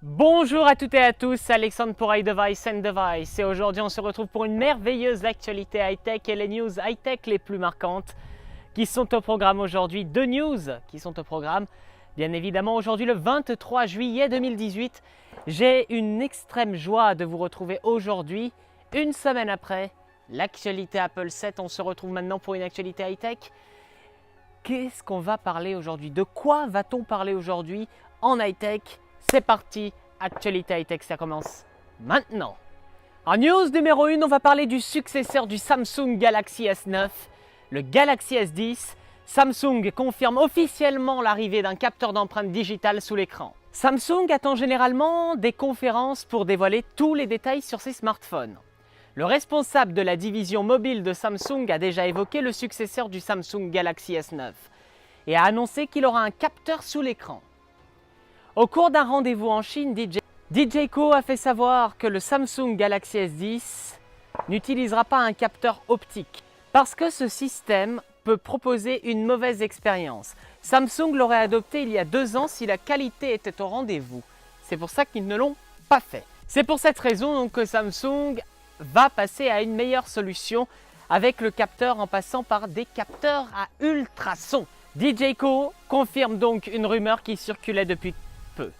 Bonjour à toutes et à tous, c'est Alexandre pour iDevice and Device et aujourd'hui on se retrouve pour une merveilleuse actualité high-tech et les news high-tech les plus marquantes qui sont au programme aujourd'hui. Deux news qui sont au programme. Bien évidemment aujourd'hui le 23 juillet 2018, j'ai une extrême joie de vous retrouver aujourd'hui, une semaine après l'actualité Apple 7. On se retrouve maintenant pour une actualité high-tech. Qu'est-ce qu'on va parler aujourd'hui? De quoi va-t-on parler aujourd'hui en high-tech? C'est parti, actualité high-tech, ça commence maintenant. En news numéro 1, on va parler du successeur du Samsung Galaxy S9, le Galaxy S10. Samsung confirme officiellement l'arrivée d'un capteur d'empreinte digitale sous l'écran. Samsung attend généralement des conférences pour dévoiler tous les détails sur ses smartphones. Le responsable de la division mobile de Samsung a déjà évoqué le successeur du Samsung Galaxy S9 et a annoncé qu'il aura un capteur sous l'écran. Au cours d'un rendez-vous en Chine, DJ Co a fait savoir que le Samsung Galaxy S10 n'utilisera pas un capteur optique parce que ce système peut proposer une mauvaise expérience. Samsung l'aurait adopté il y a 2 ans si la qualité était au rendez-vous. C'est pour ça qu'ils ne l'ont pas fait. C'est pour cette raison donc que Samsung va passer à une meilleure solution avec le capteur en passant par des capteurs à ultrasons. DJ Co confirme donc une rumeur qui circulait depuis peu.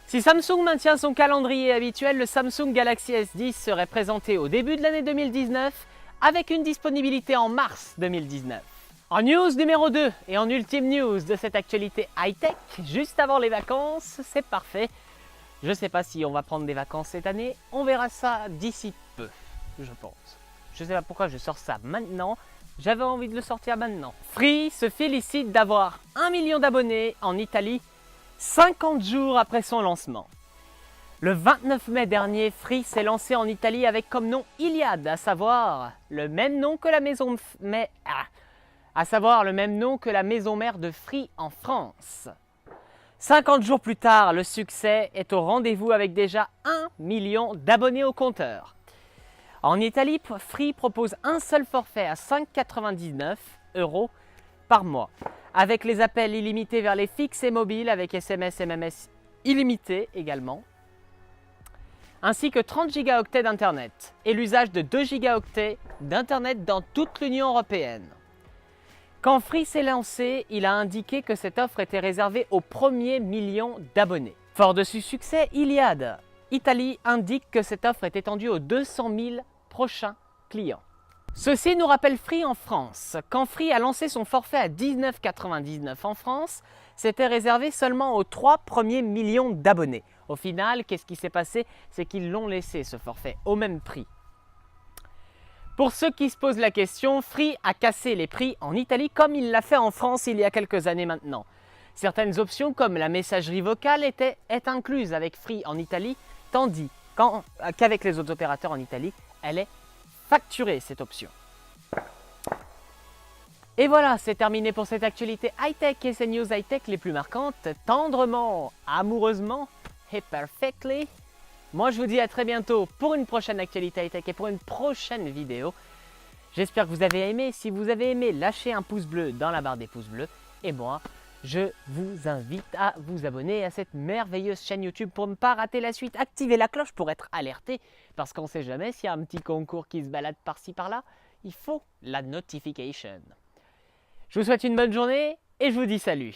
Si Samsung maintient son calendrier habituel, le Samsung Galaxy S10 serait présenté au début de l'année 2019 avec une disponibilité en mars 2019. En news numéro 2 et en ultime news de cette actualité high-tech, juste avant les vacances, c'est parfait. Je ne sais pas si on va prendre des vacances cette année, on verra ça d'ici peu, je pense. Je ne sais pas pourquoi je sors ça maintenant, j'avais envie de le sortir maintenant. Free se félicite d'avoir 1 million d'abonnés en Italie 50 jours après son lancement. Le 29 mai dernier, Free s'est lancé en Italie avec comme nom Iliad, à savoir le même nom que la maison mère de Free en France. 50 jours plus tard, le succès est au rendez-vous avec déjà 1 million d'abonnés au compteur. En Italie, Free propose un seul forfait à 5,99 € par mois, avec les appels illimités vers les fixes et mobiles avec SMS et MMS illimité également, ainsi que 30 gigaoctets d'internet et l'usage de 2 gigaoctets d'internet dans toute l'Union européenne. Quand Free s'est lancé, il a indiqué que cette offre était réservée au premier million d'abonnés. Fort de ce succès, Iliad Italie indique que cette offre est étendue aux 200 000 prochains clients. Ceci nous rappelle Free en France. Quand Free a lancé son forfait à 19,99 € en France, c'était réservé seulement aux 3 premiers millions d'abonnés. Au final, qu'est-ce qui s'est passé? C'est qu'ils l'ont laissé ce forfait au même prix. Pour ceux qui se posent la question, Free a cassé les prix en Italie comme il l'a fait en France il y a quelques années maintenant. Certaines options comme la messagerie vocale est incluse avec Free en Italie, tandis qu'avec les autres opérateurs en Italie, elle est facturée cette option. Et voilà, c'est terminé pour cette actualité high-tech et ces news high-tech les plus marquantes, tendrement, amoureusement et perfectly. Moi je vous dis à très bientôt pour une prochaine actualité high-tech et pour une prochaine vidéo. J'espère que vous avez aimé. Si vous avez aimé, lâchez un pouce bleu dans la barre des pouces bleus. Et moi, je vous invite à vous abonner à cette merveilleuse chaîne YouTube pour ne pas rater la suite. Activez la cloche pour être alerté, parce qu'on ne sait jamais s'il y a un petit concours qui se balade par-ci par-là. Il faut la notification. Je vous souhaite une bonne journée et je vous dis salut.